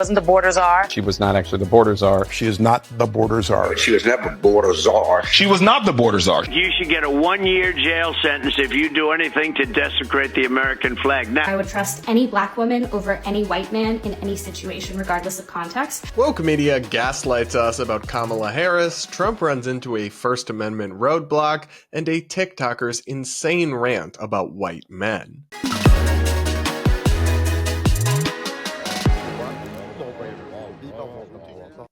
Wasn't the border czar? She was not actually the border czar. She is not the border czar. She was never border czar. She was not the border czar. You should get a 1-year jail sentence if you do anything to desecrate the American flag. Now, I would trust any black woman over any white man in any situation, regardless of context. Woke media gaslights us about Kamala Harris, Trump runs into a First Amendment roadblock, and a TikToker's insane rant about white men.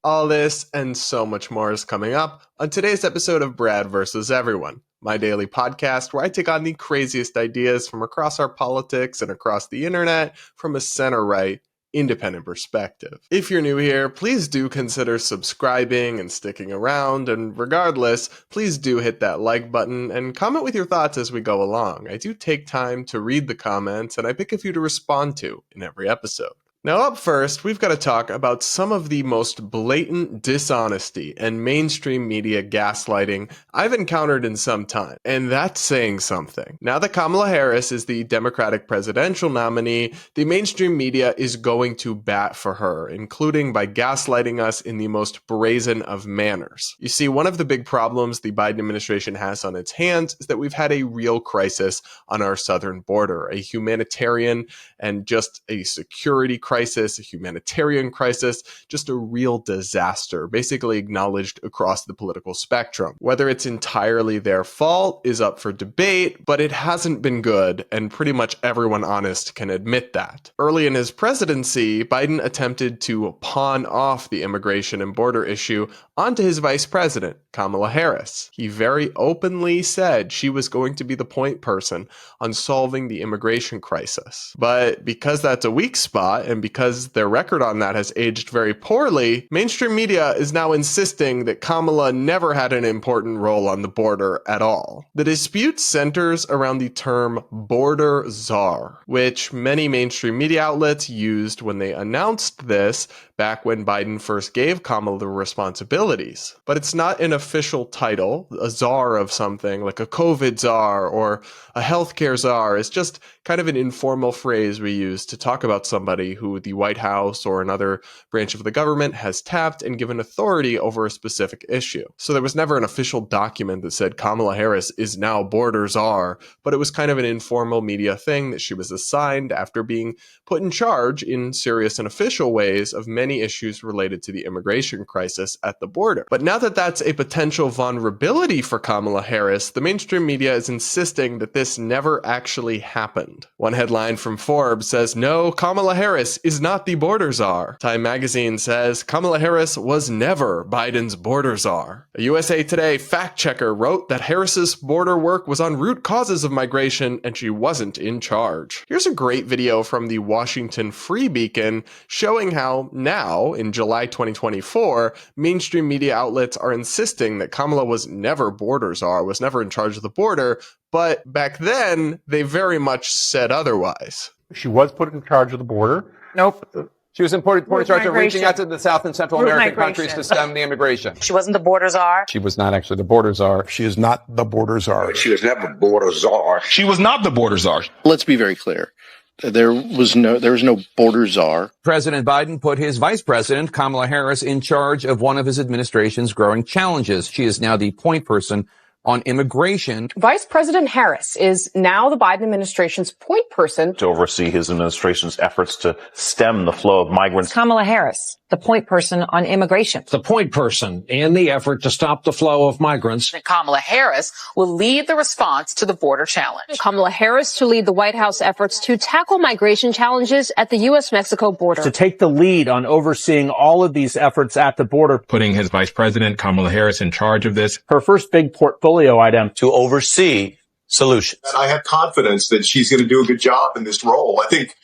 All this and so much more is coming up on today's episode of Brad vs. Everyone, my daily podcast where I take on the craziest ideas from across our politics and across the internet from a center-right, independent perspective. If you're new here, please do consider subscribing and sticking around, and regardless, please do hit that like button and comment with your thoughts as we go along. I do take time to read the comments, and I pick a few to respond to in every episode. Now up first, we've got to talk about some of the most blatant dishonesty and mainstream media gaslighting I've encountered in some time, and that's saying something. Now that Kamala Harris is the Democratic presidential nominee, the mainstream media is going to bat for her, including by gaslighting us in the most brazen of manners. You see, one of the big problems the Biden administration has on its hands is that we've had a real crisis on our southern border, a humanitarian and just a security crisis, a humanitarian crisis, just a real disaster, basically acknowledged across the political spectrum. Whether it's entirely their fault is up for debate, but it hasn't been good, and pretty much everyone honest can admit that. Early in his presidency, Biden attempted to pawn off the immigration and border issue onto his vice president, Kamala Harris. He very openly said she was going to be the point person on solving the immigration crisis. But because that's a weak spot, and because their record on that has aged very poorly, mainstream media is now insisting that Kamala never had an important role on the border at all. The dispute centers around the term border czar, which many mainstream media outlets used when they announced this back when Biden first gave Kamala the responsibilities. But it's not an official title, a czar of something, like a COVID czar or a healthcare czar. It's just kind of an informal phrase we use to talk about somebody who the White House or another branch of the government has tapped and given authority over a specific issue. So there was never an official document that said Kamala Harris is now border czar, but it was kind of an informal media thing that she was assigned after being put in charge in serious and official ways of many issues related to the immigration crisis at the border. But now that that's a potential vulnerability for Kamala Harris, the mainstream media is insisting that this never actually happened. One headline from Forbes says, "No, Kamala Harris is not the border czar." Time magazine says, "Kamala Harris was never Biden's border czar." A USA Today fact checker wrote that Harris's border work was on root causes of migration and she wasn't in charge. Here's a great video from the Washington Free Beacon showing how now, in July 2024, mainstream media outlets are insisting that Kamala was never border czar, was never in charge of the border, but back then, they very much said otherwise. She was put in charge of the border. Nope. She was in charge of reaching out to the South and Central American countries to stem the immigration. She wasn't the border czar. She was not actually the border czar. She is not the border czar. She was never border czar. She was not the border czar. Let's be very clear. There was no border czar. President Biden put his vice president, Kamala Harris, in charge of one of his administration's growing challenges. She is now the point person on immigration. Vice President Harris is now the Biden administration's point person to oversee his administration's efforts to stem the flow of migrants. Kamala Harris, the point person on immigration. The point person in the effort to stop the flow of migrants. Kamala Harris will lead the response to the border challenge. Kamala Harris to lead the White House efforts to tackle migration challenges at the U.S.-Mexico border. To take the lead on overseeing all of these efforts at the border. Putting his vice president, Kamala Harris, in charge of this. Her first big portfolio item. To oversee solutions. And I have confidence that she's going to do a good job in this role. I think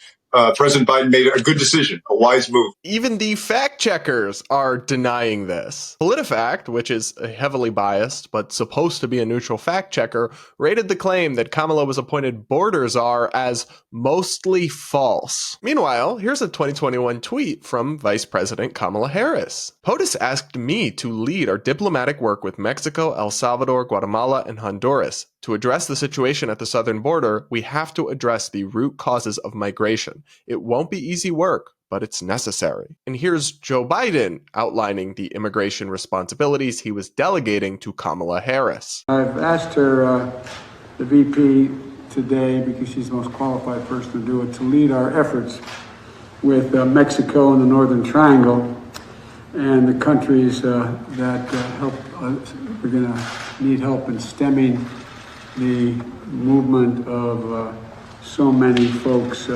President Biden made a good decision, a wise move. Even the fact checkers are denying this. PolitiFact, which is heavily biased but supposed to be a neutral fact checker, rated the claim that Kamala was appointed border czar as mostly false. Meanwhile, here's a 2021 tweet from Vice President Kamala Harris. POTUS asked me to lead our diplomatic work with Mexico, El Salvador, Guatemala, and Honduras. To address the situation at the southern border, we have to address the root causes of migration. It won't be easy work, but it's necessary. And here's Joe Biden outlining the immigration responsibilities he was delegating to Kamala Harris. I've asked her, the VP, today, because she's the most qualified person to do it, to lead our efforts with Mexico and the Northern Triangle and the countries that help. We're going to need help in stemming the movement of so many folks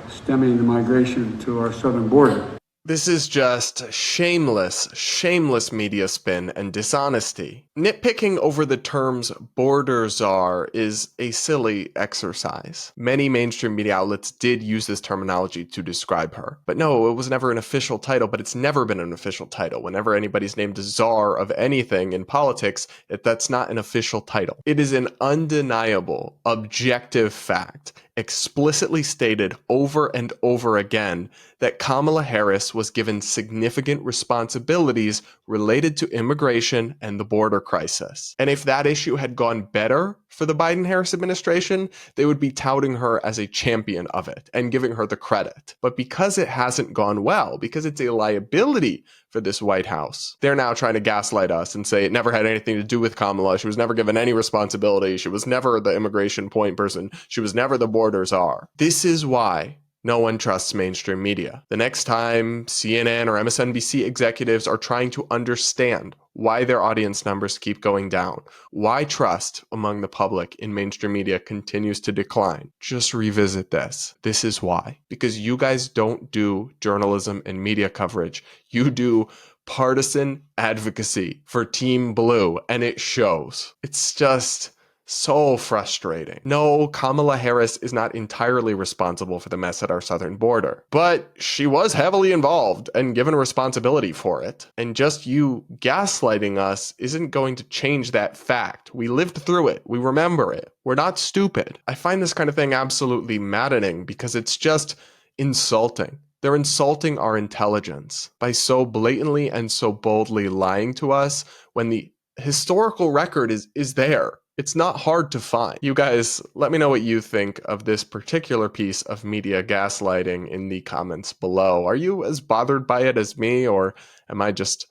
stemming the migration to our southern border. This is just shameless media spin and dishonesty. Nitpicking over the terms border czar is a silly exercise. Many mainstream media outlets did use this terminology to describe her. But no, it was never an official title, but it's never been an official title. Whenever anybody's named czar of anything in politics, that's not an official title. It is an undeniable, objective fact, explicitly stated over and over again, that Kamala Harris was given significant responsibilities related to immigration and the border crisis. And if that issue had gone better for the Biden-Harris administration, they would be touting her as a champion of it and giving her the credit. But because it hasn't gone well, because it's a liability for this White House, they're now trying to gaslight us and say it never had anything to do with Kamala. She was never given any responsibility. She was never the immigration point person. She was never the border czar. This is why no one trusts mainstream media. The next time CNN or MSNBC executives are trying to understand why their audience numbers keep going down, why trust among the public in mainstream media continues to decline, just revisit this. This is why. Because you guys don't do journalism and media coverage. You do partisan advocacy for Team Blue, and it shows. It's just so frustrating. No, Kamala Harris is not entirely responsible for the mess at our southern border, but she was heavily involved and given responsibility for it. And just you gaslighting us isn't going to change that fact. We lived through it. We remember it. We're not stupid. I find this kind of thing absolutely maddening because it's just insulting. They're insulting our intelligence by so blatantly and so boldly lying to us when the historical record is there. It's not hard to find. You guys, let me know what you think of this particular piece of media gaslighting in the comments below. Are you as bothered by it as me, or am I just,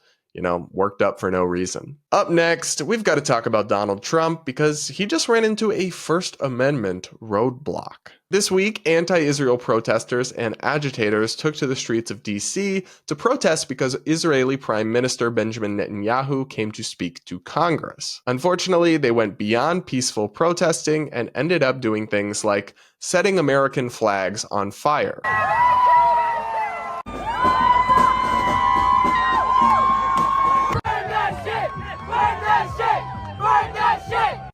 worked up for no reason? Up next, we've got to talk about Donald Trump because he just ran into a First Amendment roadblock. This week, anti-Israel protesters and agitators took to the streets of D.C. to protest because Israeli Prime Minister Benjamin Netanyahu came to speak to Congress. Unfortunately, they went beyond peaceful protesting and ended up doing things like setting American flags on fire.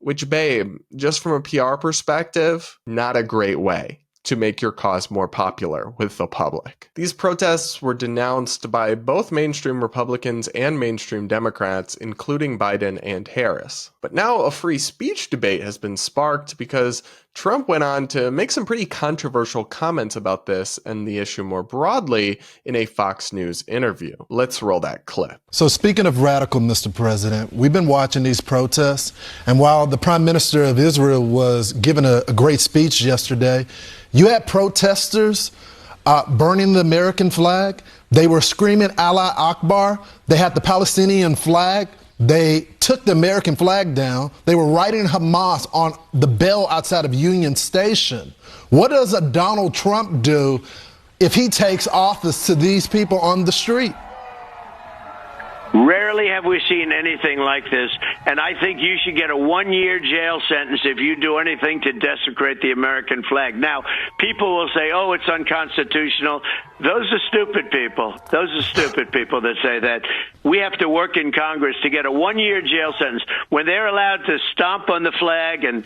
Which, babe, just from a PR perspective, not a great way to make your cause more popular with the public. These protests were denounced by both mainstream Republicans and mainstream Democrats, including Biden and Harris. But now a free speech debate has been sparked because Trump went on to make some pretty controversial comments about this and the issue more broadly in a Fox News interview. Let's roll that clip. So speaking of radical, Mr. President, we've been watching these protests, and while the Prime Minister of Israel was giving a great speech yesterday, you had protesters burning the American flag. They were screaming Allah Akbar. They had the Palestinian flag. They took the American flag down. They were writing Hamas on the bell outside of Union Station. What does a Donald Trump do if he takes office to these people on the street? Rarely have we seen anything like this, and I think you should get a 1-year jail sentence if you do anything to desecrate the American flag. Now, people will say, oh, it's unconstitutional. Those are stupid people. Those are stupid people that say that. We have to work in Congress to get a 1-year jail sentence when they're allowed to stomp on the flag and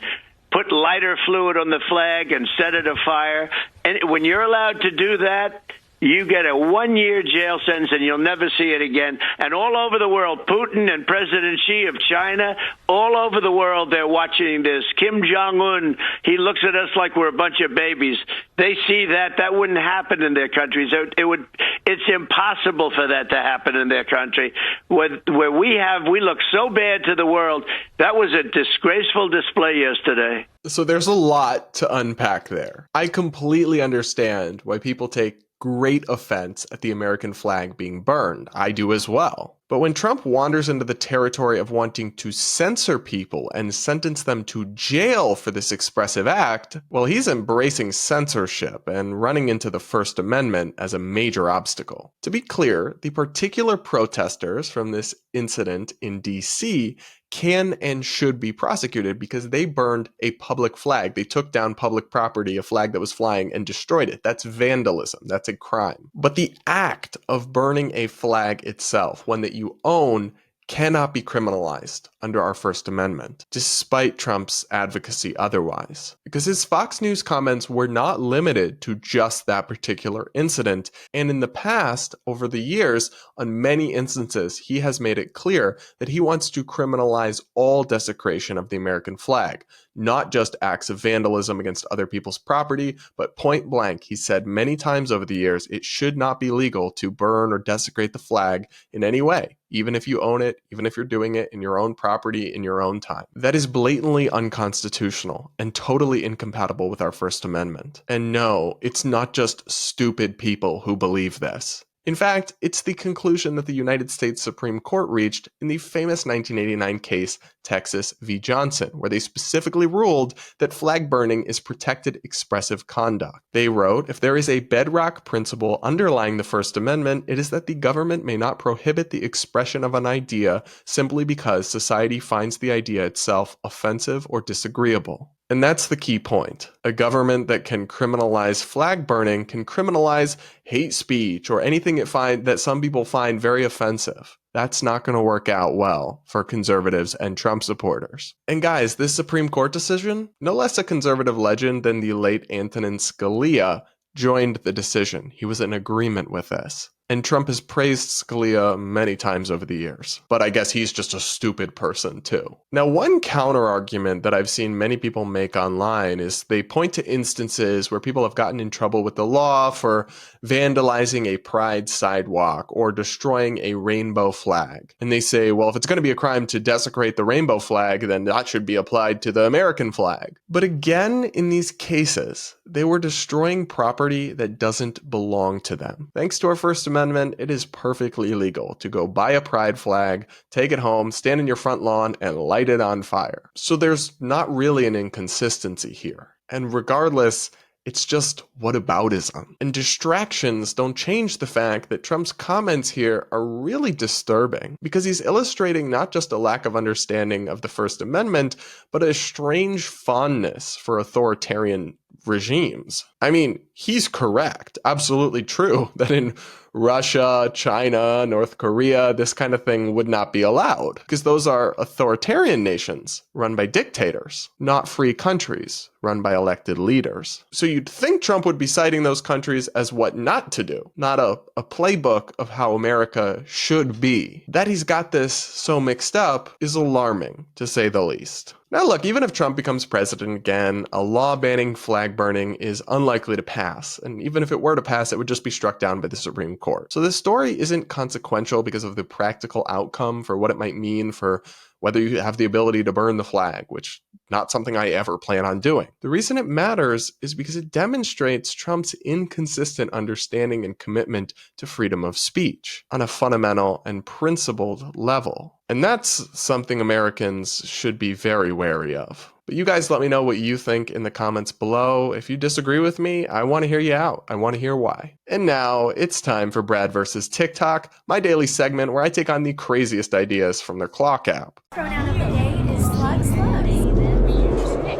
put lighter fluid on the flag and set it afire. And when you're allowed to do that, you get a 1-year jail sentence and you'll never see it again. And all over the world, Putin and President Xi of China, all over the world, they're watching this. Kim Jong-un, he looks at us like we're a bunch of babies. They see that. That wouldn't happen in their countries. It's impossible for that to happen in their country. Where we look so bad to the world. That was a disgraceful display yesterday. So there's a lot to unpack there. I completely understand why people take great offense at the American flag being burned. I do as well. But when Trump wanders into the territory of wanting to censor people and sentence them to jail for this expressive act, well, he's embracing censorship and running into the First Amendment as a major obstacle. To be clear, the particular protesters from this incident in D.C. can and should be prosecuted because they burned a public flag. They took down public property, a flag that was flying, and destroyed it. That's vandalism. That's a crime. But the act of burning a flag itself, one that you own, cannot be criminalized under our First Amendment, despite Trump's advocacy otherwise. Because his Fox News comments were not limited to just that particular incident, and in the past, over the years, on many instances, he has made it clear that he wants to criminalize all desecration of the American flag, not just acts of vandalism against other people's property, but point blank, he said many times over the years, it should not be legal to burn or desecrate the flag in any way, even if you own it, even if you're doing it in your own property, in your own time. That is blatantly unconstitutional and totally incompatible with our First Amendment. And no, it's not just stupid people who believe this. In fact, it's the conclusion that the United States Supreme Court reached in the famous 1989 case Texas v. Johnson, where they specifically ruled that flag burning is protected expressive conduct. They wrote, if there is a bedrock principle underlying the First Amendment, it is that the government may not prohibit the expression of an idea simply because society finds the idea itself offensive or disagreeable. And that's the key point. A government that can criminalize flag burning can criminalize hate speech or anything that some people find very offensive. That's not going to work out well for conservatives and Trump supporters. And guys, this Supreme Court decision, no less a conservative legend than the late Antonin Scalia, joined the decision. He was in agreement with this. And Trump has praised Scalia many times over the years. But I guess he's just a stupid person too. Now, one counter-argument that I've seen many people make online is they point to instances where people have gotten in trouble with the law for vandalizing a pride sidewalk or destroying a rainbow flag. And they say, well, if it's going to be a crime to desecrate the rainbow flag, then that should be applied to the American flag. But again, in these cases, they were destroying property that doesn't belong to them. Thanks to our First Amendment, it is perfectly legal to go buy a pride flag, take it home, stand in your front lawn, and light it on fire. So there's not really an inconsistency here. And regardless, it's just whataboutism. And distractions don't change the fact that Trump's comments here are really disturbing because he's illustrating not just a lack of understanding of the First Amendment, but a strange fondness for authoritarian regimes. I mean, he's correct, absolutely true, that in Russia, China, North Korea, this kind of thing would not be allowed because those are authoritarian nations run by dictators, not free countries run by elected leaders. So you'd think Trump would be citing those countries as what not to do, not a playbook of how America should be. That he's got this so mixed up is alarming, to say the least. Now look, even if Trump becomes president again, a law banning flag burning is unlikely to pass. And even if it were to pass, it would just be struck down by the Supreme Court. So this story isn't consequential because of the practical outcome for what it might mean for whether you have the ability to burn the flag, which not something I ever plan on doing. The reason it matters is because it demonstrates Trump's inconsistent understanding and commitment to freedom of speech on a fundamental and principled level. And that's something Americans should be very wary of. But you guys let me know what you think in the comments below. If you disagree with me, I want to hear you out. I want to hear why. And now it's time for Brad versus TikTok, my daily segment where I take on the craziest ideas from their clock app. Pronoun of the day is slug.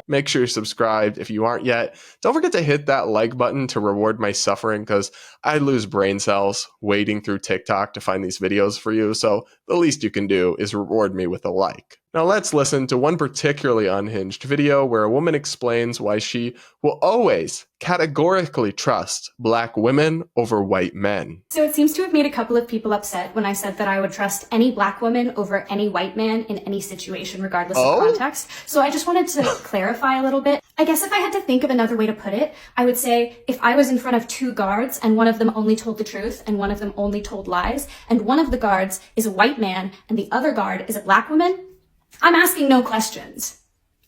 Make sure you're subscribed if you aren't yet. Don't forget to hit that like button to reward my suffering because I lose brain cells wading through TikTok to find these videos for you. So the least you can do is reward me with a like. Now let's listen to one particularly unhinged video where a woman explains why she will always categorically trust black women over white men. So it seems to have made a couple of people upset when I said that I would trust any black woman over any white man in any situation, regardless of context. So I just wanted to clarify a little bit. I guess if I had to think of another way to put it, I would say if I was in front of two guards and one of them only told the truth and one of them only told lies, and one of the guards is a white man and the other guard is a black woman, I'm asking no questions.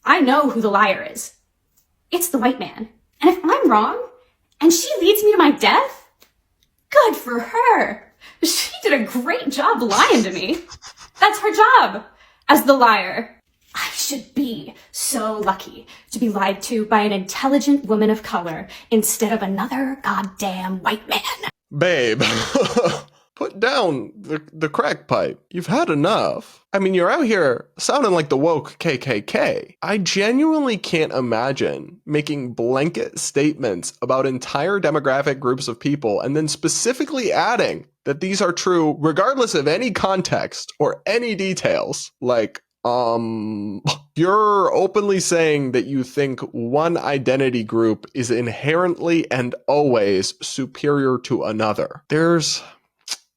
I know who the liar is. It's the white man. And if I'm wrong and she leads me to my death, Good for her. She did a great job lying to me. That's her job, as the liar. I should be so lucky to be lied to by an intelligent woman of color instead of another goddamn white man. Babe, put down the crack pipe. You've had enough. I mean, you're out here sounding like the woke KKK. I genuinely can't imagine making blanket statements about entire demographic groups of people and then specifically adding that these are true regardless of any context or any details. Like, you're openly saying that you think one identity group is inherently and always superior to another. There's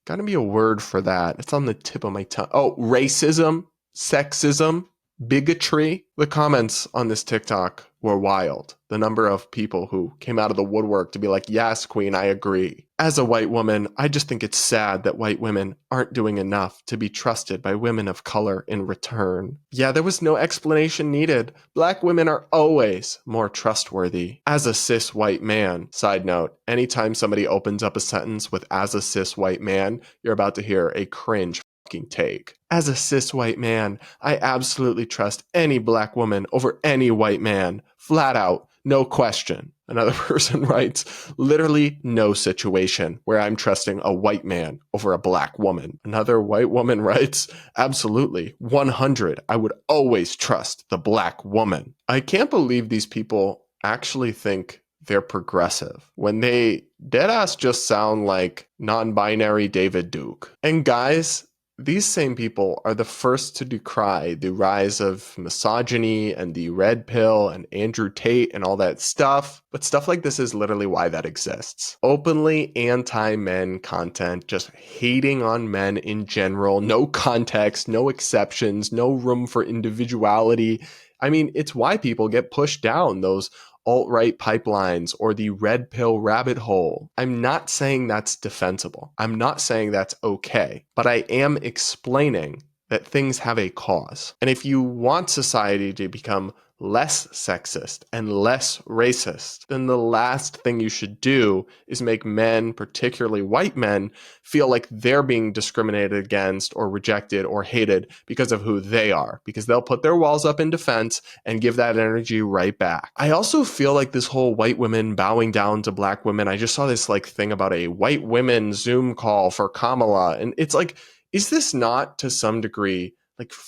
gotta be a word for that. It's on the tip of my tongue. Oh, racism, sexism, bigotry. The comments on this TikTok were wild. The number of people who came out of the woodwork to be like, yes, queen, I agree. As a white woman, I just think it's sad that white women aren't doing enough to be trusted by women of color in return. Yeah, there was no explanation needed. Black women are always more trustworthy. As a cis white man, side note, anytime somebody opens up a sentence with as a cis white man, you're about to hear a cringe take. As a cis white man, I absolutely trust any black woman over any white man. Flat out, no question. Another person writes, literally no situation where I'm trusting a white man over a black woman. Another white woman writes, absolutely, 100. I would always trust the black woman. I can't believe these people actually think they're progressive when they deadass just sound like non-binary David Duke. And guys, these same people are the first to decry the rise of misogyny and the red pill and Andrew Tate and all that stuff. But stuff like this is literally why that exists. Openly anti-men content, just hating on men in general, no context, no exceptions, no room for individuality. I mean, it's why people get pushed down those alt-right pipelines or the red pill rabbit hole. I'm not saying that's defensible. I'm not saying that's okay, but I am explaining that things have a cause. And if you want society to become less sexist and less racist, then the last thing you should do is make men, particularly white men, feel like they're being discriminated against or rejected or hated because of who they are, because they'll put their walls up in defense and give that energy right back. I also feel like this whole white women bowing down to black women, I just saw this thing about a white women Zoom call for Kamala, and it's like, is this not to some degree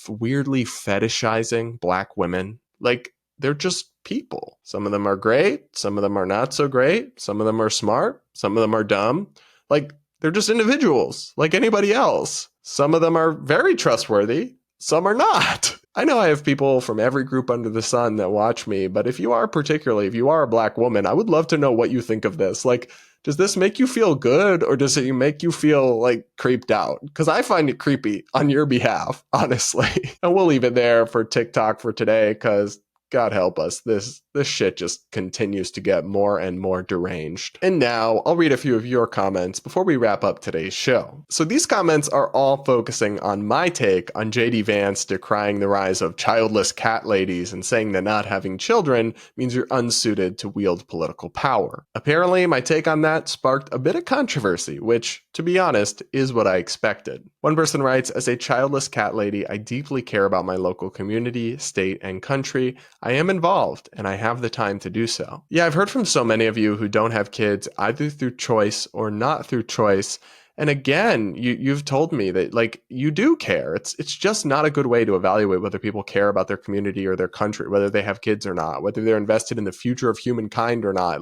weirdly fetishizing black women? Like, they're just people. Some of them are great. Some of them are not so great. Some of them are smart. Some of them are dumb. They're just individuals like anybody else. Some of them are very trustworthy. Some are not. I know I have people from every group under the sun that watch me, but if you are a black woman, I would love to know what you think of this. Does this make you feel good, or does it make you feel creeped out? Because I find it creepy on your behalf, honestly. And we'll leave it there for TikTok for today, because God help us, this shit just continues to get more and more deranged. And now I'll read a few of your comments before we wrap up today's show. So these comments are all focusing on my take on JD Vance decrying the rise of childless cat ladies and saying that not having children means you're unsuited to wield political power. Apparently, my take on that sparked a bit of controversy, which, to be honest, is what I expected. One person writes, as a childless cat lady, I deeply care about my local community, state, and country. I am involved, and I have the time to do so. Yeah, I've heard from so many of you who don't have kids, either through choice or not through choice. And again, you've told me that you do care. It's just not a good way to evaluate whether people care about their community or their country, whether they have kids or not, whether they're invested in the future of humankind or not.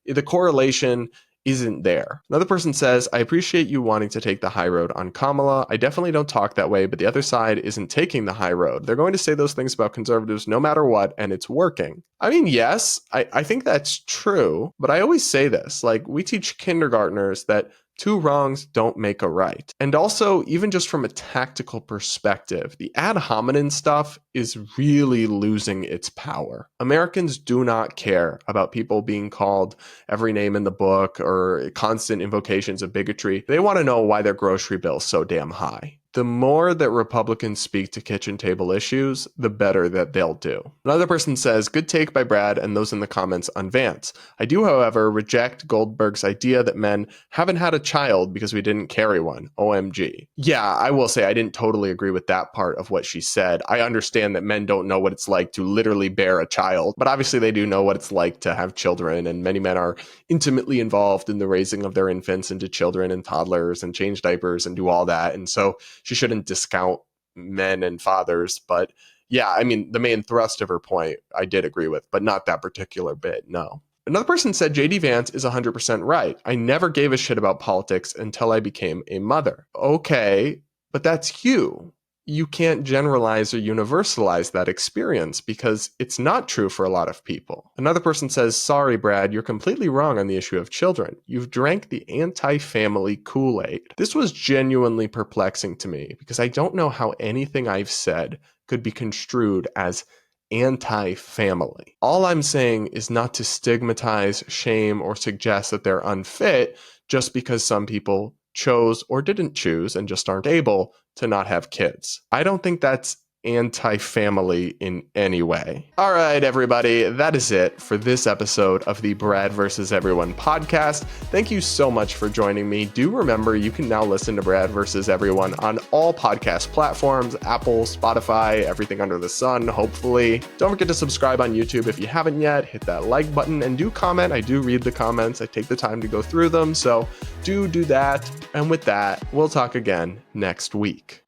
The correlation isn't there. Another person says, I appreciate you wanting to take the high road on Kamala. I definitely don't talk that way, but the other side isn't taking the high road. They're going to say those things about conservatives no matter what, and it's working. I mean, yes, I think that's true, but I always say this, we teach kindergartners that two wrongs don't make a right. And also, even just from a tactical perspective, the ad hominem stuff is really losing its power. Americans do not care about people being called every name in the book or constant invocations of bigotry. They want to know why their grocery bill is so damn high. The more that Republicans speak to kitchen table issues, the better that they'll do. Another person says, good take by Brad and those in the comments on Vance. I do, however, reject Goldberg's idea that men haven't had a child because we didn't carry one. OMG. Yeah, I will say I didn't totally agree with that part of what she said. I understand that men don't know what it's like to literally bear a child, but obviously they do know what it's like to have children, and many men are intimately involved in the raising of their infants into children and toddlers and change diapers and do all that. And so she shouldn't discount men and fathers. But yeah, I mean, the main thrust of her point, I did agree with, but not that particular bit, no. Another person said JD Vance is 100% right. I never gave a shit about politics until I became a mother. Okay, but that's you. You can't generalize or universalize that experience because it's not true for a lot of people. Another person says, sorry, Brad, you're completely wrong on the issue of children. You've drank the anti-family Kool-Aid. This was genuinely perplexing to me because I don't know how anything I've said could be construed as anti-family. All I'm saying is not to stigmatize, shame, or suggest that they're unfit just because some people chose or didn't choose and just aren't able to not have kids. I don't think that's anti-family in any way. All right, everybody, that is it for this episode of the Brad vs. Everyone podcast. Thank you so much for joining me. Do remember you can now listen to Brad vs. Everyone on all podcast platforms, Apple, Spotify, everything under the sun, hopefully. Don't forget to subscribe on YouTube if you haven't yet. Hit that like button and do comment. I do read the comments. I take the time to go through them, so do that. And with that, we'll talk again next week.